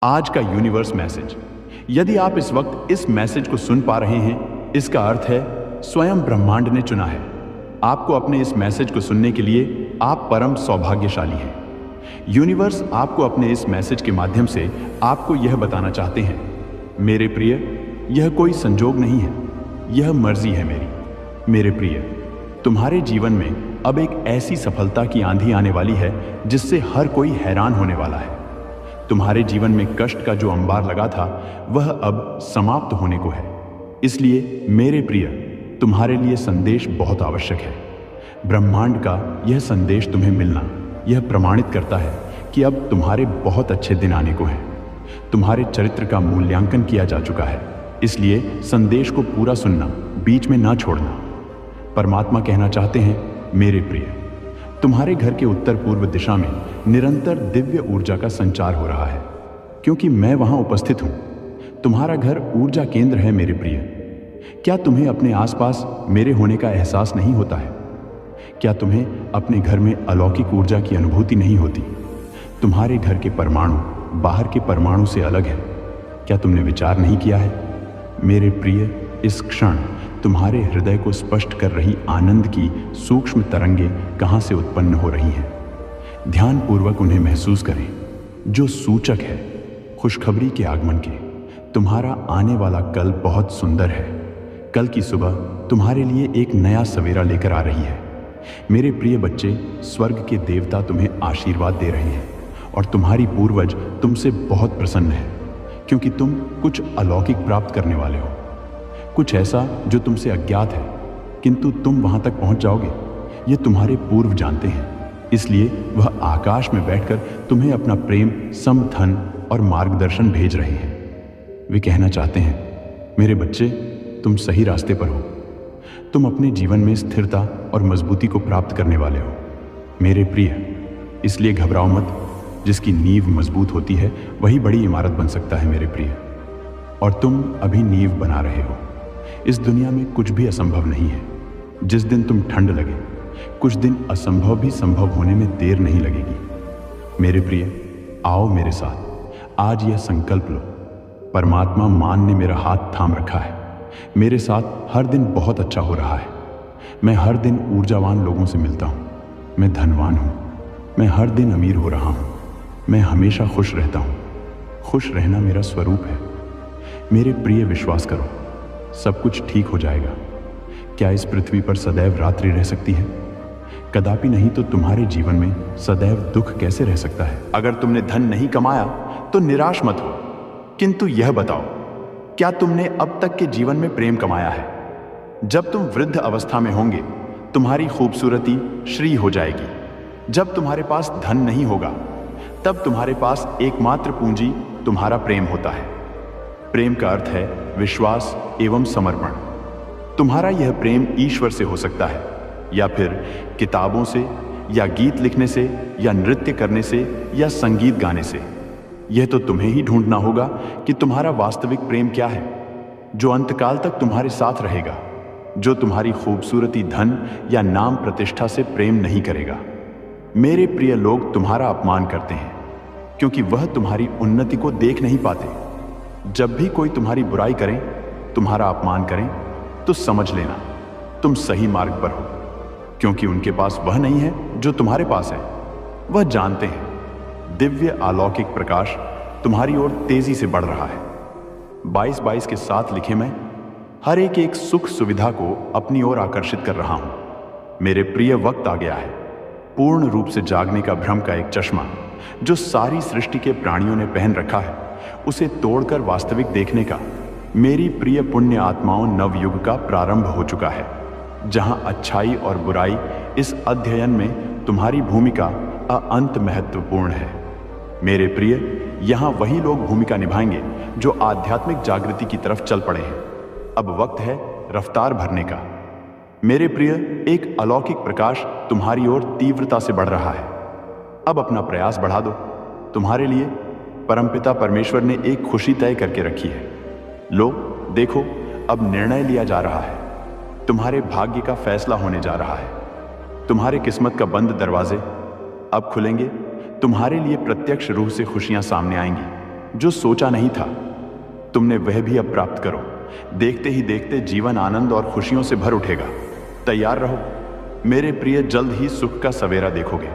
आज का universe message. यदि आप इस वक्त इस मैसेज को सुन पा रहे हैं, इसका अर्थ है स्वयं ब्रह्मांड ने चुना है आपको अपने इस मैसेज को सुनने के लिए। आप परम सौभाग्यशाली हैं। यूनिवर्स आपको अपने इस मैसेज के माध्यम से आपको यह बताना चाहते हैं, मेरे प्रिय, यह कोई संजोग नहीं है, यह मर्जी है मेरी। मेरे प्रिय, तुम्हारे जीवन में अब एक ऐसी सफलता की आंधी आने वाली है जिससे हर कोई हैरान होने वाला है। तुम्हारे जीवन में कष्ट का जो अंबार लगा था वह अब समाप्त होने को है। इसलिए मेरे प्रिय, तुम्हारे लिए संदेश बहुत आवश्यक है। ब्रह्मांड का यह संदेश तुम्हें मिलना यह प्रमाणित करता है कि अब तुम्हारे बहुत अच्छे दिन आने को हैं। तुम्हारे चरित्र का मूल्यांकन किया जा चुका है, इसलिए संदेश को पूरा सुनना, बीच में ना छोड़ना। परमात्मा कहना चाहते हैं, मेरे प्रिय, तुम्हारे घर के उत्तर पूर्व दिशा में निरंतर दिव्य ऊर्जा का संचार हो रहा है, क्योंकि मैं वहां उपस्थित हूं। तुम्हारा घर ऊर्जा केंद्र है मेरे प्रिय। क्या तुम्हें अपने आसपास मेरे होने का एहसास नहीं होता है? क्या तुम्हें अपने घर में अलौकिक ऊर्जा की अनुभूति नहीं होती? तुम्हारे घर के परमाणु बाहर के परमाणु से अलग है। क्या तुमने विचार नहीं किया है? मेरे प्रिय, इस क्षण तुम्हारे हृदय को स्पष्ट कर रही आनंद की सूक्ष्म तरंगे कहां से उत्पन्न हो रही हैं? ध्यानपूर्वक उन्हें महसूस करें, जो सूचक है खुशखबरी के आगमन के। तुम्हारा आने वाला कल बहुत सुंदर है। कल की सुबह तुम्हारे लिए एक नया सवेरा लेकर आ रही है। मेरे प्रिय बच्चे, स्वर्ग के देवता तुम्हें आशीर्वाद दे रहे हैं और तुम्हारी पूर्वज तुमसे बहुत प्रसन्न है, क्योंकि तुम कुछ अलौकिक प्राप्त करने वाले हो। कुछ ऐसा जो तुमसे अज्ञात है, किंतु तुम वहां तक पहुंच जाओगे, ये तुम्हारे पूर्व जानते हैं। इसलिए वह आकाश में बैठकर तुम्हें अपना प्रेम, समधन और मार्गदर्शन भेज रहे हैं। वे कहना चाहते हैं, मेरे बच्चे, तुम सही रास्ते पर हो। तुम अपने जीवन में स्थिरता और मजबूती को प्राप्त करने वाले हो मेरे प्रिय। इसलिए घबराओ मत। जिसकी नींव मजबूत होती है वही बड़ी इमारत बन सकता है मेरे प्रिय, और तुम अभी नींव बना रहे हो। इस दुनिया में कुछ भी असंभव नहीं है। जिस दिन तुम ठंड लगे, कुछ दिन असंभव भी संभव होने में देर नहीं लगेगी। मेरे प्रिय, आओ मेरे साथ आज यह संकल्प लो, परमात्मा मान ने मेरा हाथ थाम रखा है। मेरे साथ हर दिन बहुत अच्छा हो रहा है। मैं हर दिन ऊर्जावान लोगों से मिलता हूँ। मैं धनवान हूँ। मैं हर दिन अमीर हो रहा हूँ। मैं हमेशा खुश रहता हूँ। खुश रहना मेरा स्वरूप है। मेरे प्रिय, विश्वास करो, सब कुछ ठीक हो जाएगा। क्या इस पृथ्वी पर सदैव रात्रि रह सकती है? कदापि नहीं। तो तुम्हारे जीवन में सदैव दुख कैसे रह सकता है? अगर तुमने धन नहीं कमाया तो निराश मत हो, किंतु यह बताओ, क्या तुमने अब तक के जीवन में प्रेम कमाया है? जब तुम वृद्ध अवस्था में होंगे, तुम्हारी खूबसूरती श्री हो जाएगी। जब तुम्हारे पास धन नहीं होगा, तब तुम्हारे पास एकमात्र पूंजी तुम्हारा प्रेम होता है। प्रेम का अर्थ है विश्वास एवं समर्पण। तुम्हारा यह प्रेम ईश्वर से हो सकता है, या फिर किताबों से, या गीत लिखने से, या नृत्य करने से, या संगीत गाने से। यह तो तुम्हें ही ढूंढना होगा कि तुम्हारा वास्तविक प्रेम क्या है, जो अंतकाल तक तुम्हारे साथ रहेगा, जो तुम्हारी खूबसूरती, धन या नाम प्रतिष्ठा से प्रेम नहीं करेगा। मेरे प्रिय, लोग तुम्हारा अपमान करते हैं क्योंकि वह तुम्हारी उन्नति को देख नहीं पाते। जब भी कोई तुम्हारी बुराई करें, तुम्हारा अपमान करें, तो समझ लेना तुम सही मार्ग पर हो, क्योंकि उनके पास वह नहीं है जो तुम्हारे पास है। वह जानते हैं दिव्य अलौकिक प्रकाश तुम्हारी ओर तेजी से बढ़ रहा है। 22-22 के साथ लिखे, मैं हर एक सुख सुविधा को अपनी ओर आकर्षित कर रहा हूं। मेरे प्रिय, वक्त आ गया है पूर्ण रूप से जागने का। भ्रम का एक चश्मा जो सारी सृष्टि के प्राणियों ने पहन रखा है, उसे तोड़कर वास्तविक देखने का। मेरी प्रिय पुण्य आत्माओं, नवयुग का प्रारंभ हो चुका है, जहां अच्छाई और बुराई इस अध्ययन में तुम्हारी भूमिका अत्यंत महत्वपूर्ण है। मेरे प्रिय, यहां वही लोग भूमिका निभाएंगे जो आध्यात्मिक जागृति की तरफ चल पड़े हैं। अब वक्त है रफ्तार भरने का। मेरे प्रिय, एक अलौकिक प्रकाश तुम्हारी ओर तीव्रता से बढ़ रहा है। अब अपना प्रयास बढ़ा दो। तुम्हारे लिए परमपिता परमेश्वर ने एक खुशी तय करके रखी है। लो, देखो, अब निर्णय लिया जा रहा है। तुम्हारे भाग्य का फैसला होने जा रहा है। तुम्हारे किस्मत का बंद दरवाजे अब खुलेंगे। तुम्हारे लिए प्रत्यक्ष रूप से खुशियां सामने आएंगी। जो सोचा नहीं था तुमने वह भी अब प्राप्त करो। देखते ही देखते जीवन आनंद और खुशियों से भर उठेगा। तैयार रहो मेरे प्रिय, जल्द ही सुख का सवेरा देखोगे।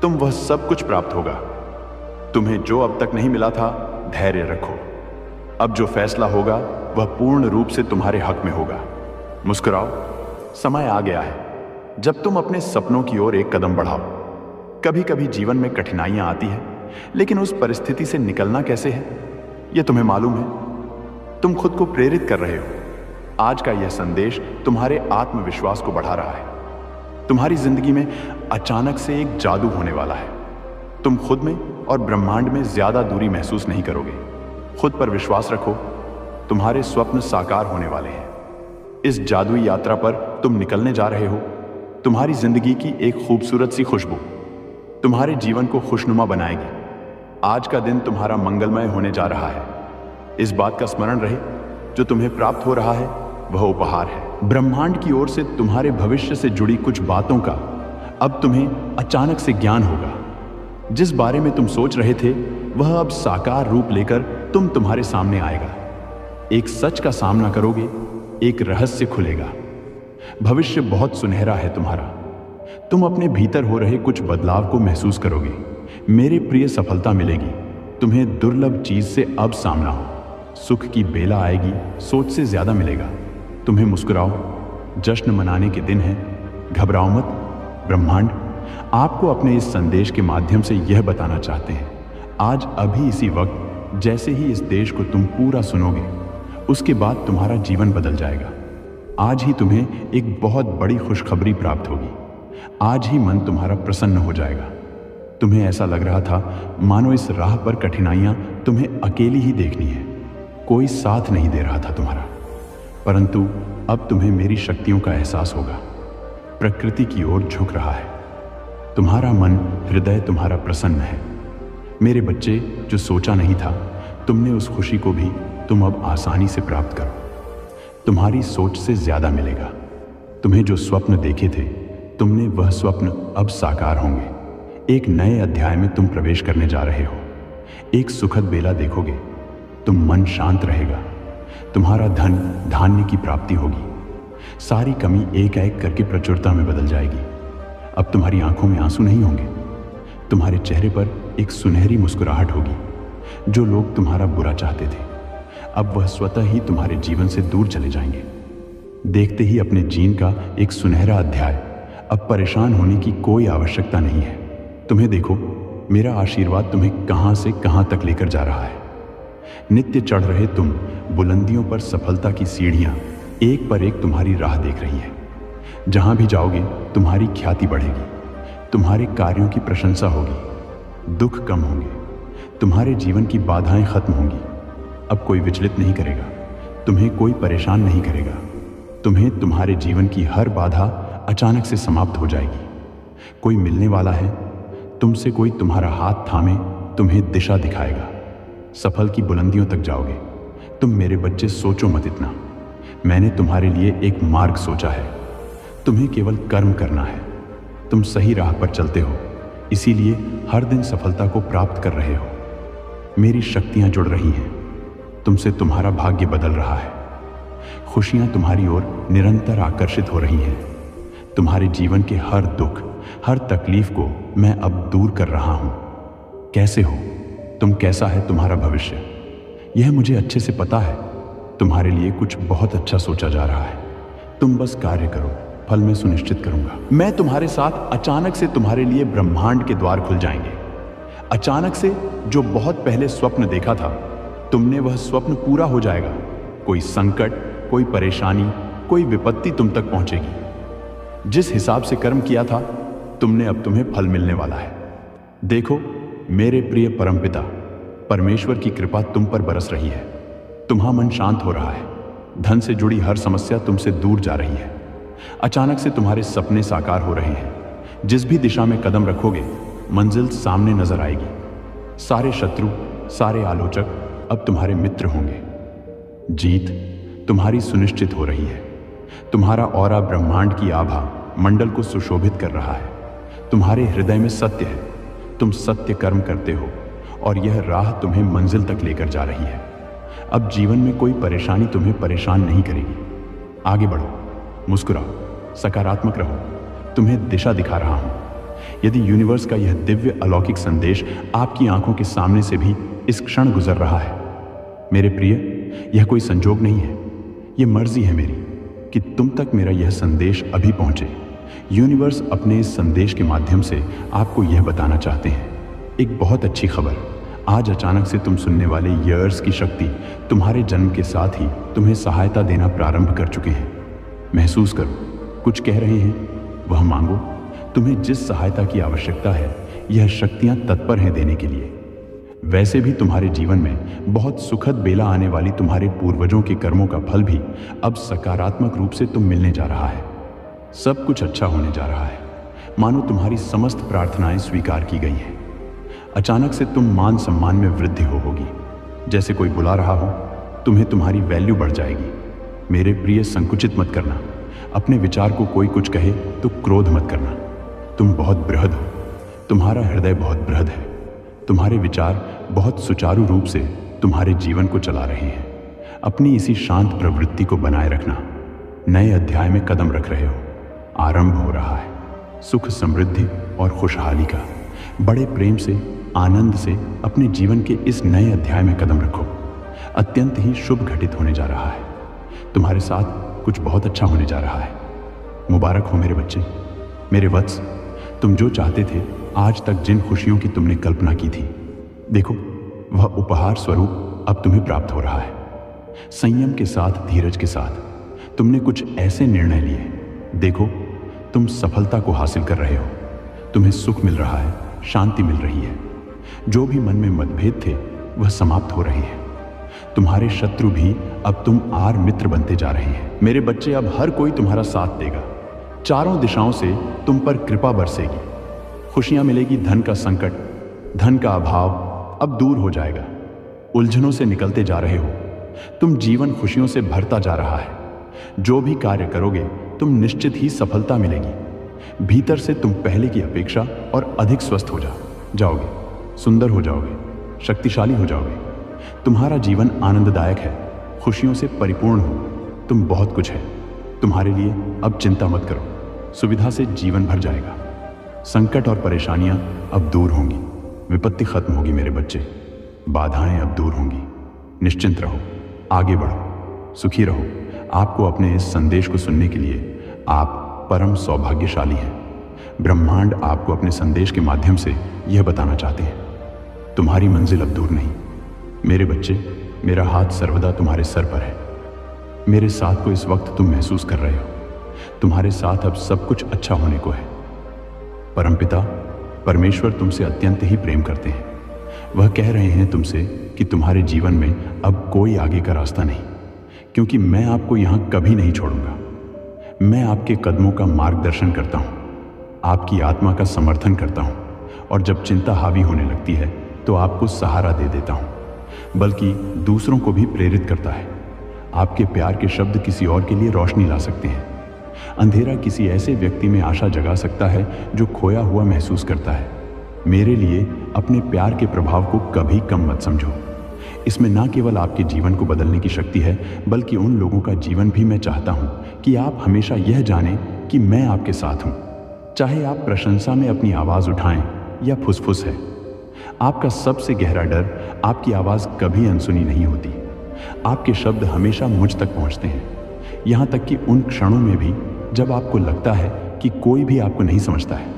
तुम वह सब कुछ प्राप्त होगा तुम्हें जो अब तक नहीं मिला था। धैर्य रखो, अब जो फैसला होगा वह पूर्ण रूप से तुम्हारे हक में होगा। मुस्कुराओ, समय आ गया है जब तुम अपने सपनों की ओर एक कदम बढ़ाओ। कभी कभी जीवन में कठिनाइयां आती है, लेकिन उस परिस्थिति से निकलना कैसे है यह तुम्हें मालूम है। तुम खुद को प्रेरित कर रहे हो। आज का यह संदेश तुम्हारे आत्मविश्वास को बढ़ा रहा है। तुम्हारी जिंदगी में अचानक से एक जादू होने वाला है। तुम खुद में और ब्रह्मांड में ज्यादा दूरी महसूस नहीं करोगे। खुद पर विश्वास रखो, तुम्हारे स्वप्न साकार होने वाले हैं। इस जादुई यात्रा पर तुम निकलने जा रहे हो। तुम्हारी जिंदगी की एक खूबसूरत सी खुशबू तुम्हारे जीवन को खुशनुमा बनाएगी। आज का दिन तुम्हारा मंगलमय होने जा रहा है। इस बात का स्मरण रहे, जो तुम्हें प्राप्त हो रहा है वह उपहार है। ब्रह्मांड की ओर से तुम्हारे भविष्य से जुड़ी कुछ बातों का अब तुम्हें अचानक से ज्ञान होगा। जिस बारे में तुम सोच रहे थे वह अब साकार रूप लेकर तुम्हारे सामने आएगा। एक सच का सामना करोगे, एक रहस्य खुलेगा। भविष्य बहुत सुनहरा है तुम्हारा। तुम अपने भीतर हो रहे कुछ बदलाव को महसूस करोगे। मेरे प्रिय, सफलता मिलेगी। तुम्हें दुर्लभ चीज से अब सामना हो। सुख की बेला आएगी, सोच से ज्यादा मिलेगा। तुम्हें मुस्कुराओ, जश्न मनाने के दिन है। घबराओ मत। ब्रह्मांड आपको अपने इस संदेश के माध्यम से यह बताना चाहते हैं, आज अभी इसी वक्त जैसे ही इस देश को तुम पूरा सुनोगे, उसके बाद तुम्हारा जीवन बदल जाएगा। आज ही तुम्हें एक बहुत बड़ी खुशखबरी प्राप्त होगी। आज ही मन तुम्हारा प्रसन्न हो जाएगा। तुम्हें ऐसा लग रहा था मानो इस राह पर कठिनाइयां तुम्हें अकेली ही देखनी है, कोई साथ नहीं दे रहा था तुम्हारा। परंतु अब तुम्हें मेरी शक्तियों का एहसास होगा। प्रकृति की ओर झुक रहा है। तुम्हारा मन, हृदय तुम्हारा प्रसन्न है। मेरे बच्चे, जो सोचा नहीं था तुमने उस खुशी को भी तुम अब आसानी से प्राप्त करो। तुम्हारी सोच से ज्यादा मिलेगा। तुम्हें जो स्वप्न देखे थे तुमने वह स्वप्न अब साकार होंगे। एक नए अध्याय में तुम प्रवेश करने जा रहे हो। एक सुखद बेला देखोगे। तुम मन शांत रहेगा। तुम्हारा धन धान्य की प्राप्ति होगी। सारी कमी एक एक करके प्रचुरता में बदल जाएगी। अब तुम्हारी आंखों में आंसू नहीं होंगे। तुम्हारे चेहरे पर एक सुनहरी मुस्कुराहट होगी। जो लोग तुम्हारा बुरा चाहते थे अब वह स्वतः ही तुम्हारे जीवन से दूर चले जाएंगे। देखते ही अपने जीवन का एक सुनहरा अध्याय। अब परेशान होने की कोई आवश्यकता नहीं है। तुम्हें देखो, मेरा आशीर्वाद तुम्हें कहां से कहां तक लेकर जा रहा है। नित्य चढ़ रहे तुम बुलंदियों पर सफलता की सीढ़ियां एक पर एक तुम्हारी राह देख रही है। जहां भी जाओगे तुम्हारी ख्याति बढ़ेगी। तुम्हारे कार्यों की प्रशंसा होगी। दुख कम होंगे। तुम्हारे जीवन की बाधाएं खत्म होंगी। अब कोई विचलित नहीं करेगा। तुम्हें कोई परेशान नहीं करेगा। तुम्हें तुम्हारे जीवन की हर बाधा अचानक से समाप्त हो जाएगी। कोई मिलने वाला है तुमसे, कोई तुम्हारा हाथ थामे तुम्हें दिशा दिखाएगा। सफल की बुलंदियों तक जाओगे। तुम मेरे बच्चे सोचो मत इतना। मैंने तुम्हारे लिए एक मार्ग सोचा है। तुम्हें केवल कर्म करना है। तुम सही राह पर चलते हो, इसीलिए हर दिन सफलता को प्राप्त कर रहे हो। मेरी शक्तियां जुड़ रही हैं। तुमसे तुम्हारा भाग्य बदल रहा है। खुशियां तुम्हारी ओर निरंतर आकर्षित हो रही हैं। तुम्हारे जीवन के हर दुख, हर तकलीफ को मैं अब दूर कर रहा हूं। कैसे हो तुम, कैसा है तुम्हारा भविष्य, यह मुझे अच्छे से पता है। तुम्हारे लिए कुछ बहुत अच्छा सोचा जा रहा है। तुम बस कार्य करो, फल मैं सुनिश्चित करूंगा। मैं तुम्हारे साथ। अचानक से तुम्हारे लिए ब्रह्मांड के द्वार खुल जाएंगे। अचानक से जो बहुत पहले स्वप्न देखा था तुमने, वह स्वप्न पूरा हो जाएगा। कोई संकट, कोई परेशानी, कोई विपत्ति तुम तक पहुंचेगी। जिस हिसाब से कर्म किया था तुमने, अब तुम्हें फल मिलने वाला है। देखो मेरे प्रिय परमपिता परमेश्वर की कृपा तुम पर बरस रही है। तुम्हारा मन शांत हो रहा है। धन से जुड़ी हर समस्या तुमसे दूर जा रही है। अचानक से तुम्हारे सपने साकार हो रहे हैं। जिस भी दिशा में कदम रखोगे मंजिल सामने नजर आएगी। सारे शत्रु, सारे आलोचक अब तुम्हारे मित्र होंगे। जीत तुम्हारी सुनिश्चित हो रही है। तुम्हारा ऑरा ब्रह्मांड की आभा मंडल को सुशोभित कर रहा है। तुम्हारे हृदय में सत्य है। तुम सत्य कर्म करते हो और यह राह तुम्हें मंजिल तक लेकर जा रही है। अब जीवन में कोई परेशानी तुम्हें परेशान नहीं करेगी। आगे बढ़ो, मुस्कुराओ, सकारात्मक रहो, तुम्हें दिशा दिखा रहा हूं। यदि यूनिवर्स का यह दिव्य अलौकिक संदेश आपकी आंखों के सामने से भी इस क्षण गुजर रहा है, मेरे प्रिय, यह कोई संजोग नहीं है, यह मर्जी है मेरी कि तुम तक मेरा यह संदेश अभी पहुंचे। यूनिवर्स अपने इस संदेश के माध्यम से आपको यह बताना चाहते हैं, एक बहुत अच्छी खबर। आज अचानक से तुम सुनने वाले ईयर्स की शक्ति तुम्हारे जन्म के साथ ही तुम्हें सहायता देना प्रारंभ कर चुके हैं। महसूस करो, कुछ कह रहे हैं, वह मांगो। तुम्हें जिस सहायता की आवश्यकता है, यह शक्तियां तत्पर हैं देने के लिए। वैसे भी तुम्हारे जीवन में बहुत सुखद बेला आने वाली तुम्हारे पूर्वजों के कर्मों का फल भी अब सकारात्मक रूप से तुम मिलने जा रहा है। सब कुछ अच्छा होने जा रहा है, मानो तुम्हारी समस्त प्रार्थनाएं स्वीकार की गई हैं। अचानक से तुम मान सम्मान में वृद्धि होगी। जैसे कोई बुला रहा हो, तुम्हें तुम्हारी वैल्यू बढ़ जाएगी। मेरे प्रिय, संकुचित मत करना। अपने विचार को कोई कुछ कहे तो क्रोध मत करना। तुम बहुत बृहद हो, तुम्हारा हृदय बहुत बृहद है। तुम्हारे विचार बहुत सुचारू रूप से तुम्हारे जीवन को चला रहे हैं। अपनी इसी शांत प्रवृत्ति को बनाए रखना। नए अध्याय में कदम रख रहे हो, आरंभ हो रहा है सुख, समृद्धि और खुशहाली का। बड़े प्रेम से, आनंद से अपने जीवन के इस नए अध्याय में कदम रखो। अत्यंत ही शुभ घटित होने जा रहा है। तुम्हारे साथ कुछ बहुत अच्छा होने जा रहा है। मुबारक हो मेरे बच्चे, मेरे वत्स। तुम जो चाहते थे, आज तक जिन खुशियों की तुमने कल्पना की थी, देखो वह उपहार स्वरूप अब तुम्हें प्राप्त हो रहा है। संयम के साथ, धीरज के साथ तुमने कुछ ऐसे निर्णय लिए, देखो तुम सफलता को हासिल कर रहे हो। तुम्हें सुख मिल रहा है, शांति मिल रही है। जो भी मन में मतभेद थे, वह समाप्त हो रहे हैं। तुम्हारे शत्रु भी अब तुम आर मित्र बनते जा रहे हैं। मेरे बच्चे, अब हर कोई तुम्हारा साथ देगा। चारों दिशाओं से तुम पर कृपा बरसेगी। खुशियां मिलेगी। धन का संकट, धन का अभाव अब दूर हो जाएगा। उलझनों से निकलते जा रहे हो। तुम जीवन खुशियों से भरता जा रहा है। जो भी कार्य करोगे, तुम निश्चित ही सफलता मिलेगी। भीतर से तुम पहले की अपेक्षा और अधिक स्वस्थ हो जाओगे, सुंदर हो जाओगे, शक्तिशाली हो जाओगे। तुम्हारा जीवन आनंददायक है, खुशियों से परिपूर्ण हो। तुम बहुत कुछ है। तुम्हारे लिए अब चिंता मत करो, सुविधा से जीवन भर जाएगा। संकट और परेशानियां अब दूर होंगी, विपत्ति खत्म होगी मेरे बच्चे। बाधाएं अब दूर होंगी। निश्चिंत रहो, आगे बढ़ो, सुखी रहो। आपको अपने इस संदेश को सुनने के लिए आप परम सौभाग्यशाली हैं। ब्रह्मांड आपको अपने संदेश के माध्यम से यह बताना चाहते हैं, तुम्हारी मंजिल अब दूर नहीं। मेरे बच्चे, मेरा हाथ सर्वदा तुम्हारे सर पर है। मेरे साथ को इस वक्त तुम महसूस कर रहे हो। तुम्हारे साथ अब सब कुछ अच्छा होने को है। परमपिता परमेश्वर तुमसे अत्यंत ही प्रेम करते हैं। वह कह रहे हैं तुमसे कि तुम्हारे जीवन में अब कोई आगे का रास्ता नहीं, क्योंकि मैं आपको यहाँ कभी नहीं छोड़ूंगा। मैं आपके कदमों का मार्गदर्शन करता हूँ, आपकी आत्मा का समर्थन करता हूँ, और जब चिंता हावी होने लगती है तो आपको सहारा दे देता हूँ, बल्कि दूसरों को भी प्रेरित करता है। आपके प्यार के शब्द किसी और के लिए रोशनी ला सकते हैं। अंधेरा किसी ऐसे व्यक्ति में आशा जगा सकता है जो खोया हुआ महसूस करता है। मेरे लिए अपने प्यार के प्रभाव को कभी कम मत समझो। इसमें ना केवल आपके जीवन को बदलने की शक्ति है, बल्कि उन लोगों का जीवन भी मैं चाहता हूँ कि आप हमेशा यह जानें कि मैं आपके साथ हूँ। चाहे आप प्रशंसा में अपनी आवाज़ उठाएं या फुसफुस है। आपका सबसे गहरा डर, आपकी आवाज़ कभी अनसुनी नहीं होती। आपके शब्द हमेशा मुझ तक पहुँचते हैं, यहाँ तक कि उन क्षणों में भी जब आपको लगता है कि कोई भी आपको नहीं समझता है।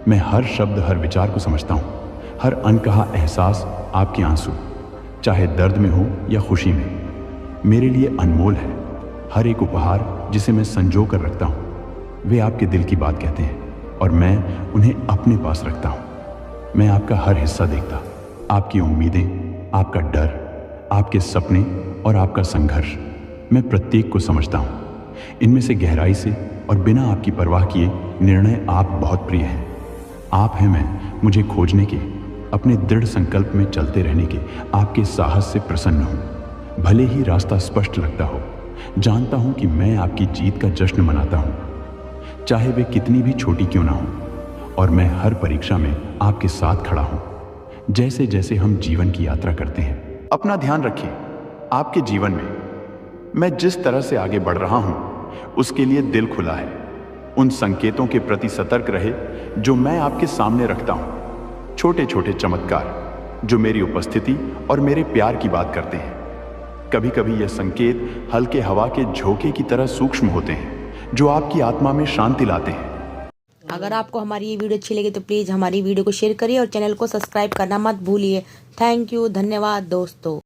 मैं हर शब्द, हर विचार को समझता हूँ, हर अनकहा एहसास, आपके आंसू, चाहे दर्द में हो या खुशी में, मेरे लिए अनमोल है। हर एक उपहार जिसे मैं संजो कर रखता हूँ, वे आपके दिल की बात कहते हैं और मैं उन्हें अपने पास रखता हूँ। मैं आपका हर हिस्सा देखता, आपकी उम्मीदें, आपका डर, आपके सपने और आपका संघर्ष, मैं प्रत्येक को समझता हूँ। इनमें से गहराई से और बिना आपकी परवाह किए निर्णय आप बहुत प्रिय हैं। आप हैं मैं मुझे खोजने के, अपने दृढ़ संकल्प में चलते रहने के आपके साहस से प्रसन्न हूँ। भले ही रास्ता स्पष्ट लगता हो, जानता हूँ कि मैं आपकी जीत का जश्न मनाता हूँ, चाहे वे कितनी भी छोटी क्यों ना हो। और मैं हर परीक्षा में आपके साथ खड़ा हूँ। जैसे जैसे हम जीवन की यात्रा करते हैं। अपना ध्यान रखें। आपके जीवन में मैं जिस तरह से आगे बढ़ रहा हूं, उसके लिए दिल खुला है। उन संकेतों के प्रति सतर्क रहे जो मैं आपके सामने रखता हूं। छोटे छोटे चमत्कार जो मेरी उपस्थिति और मेरे प्यार की बात करते हैं। कभी कभी यह संकेत हल्के हवा के झोंके की तरह सूक्ष्म होते हैं, जो आपकी आत्मा में शांति लाते हैं। अगर आपको हमारी ये वीडियो अच्छी लगी तो प्लीज़ हमारी वीडियो को शेयर करिए और चैनल को सब्सक्राइब करना मत भूलिए। थैंक यू, धन्यवाद दोस्तों।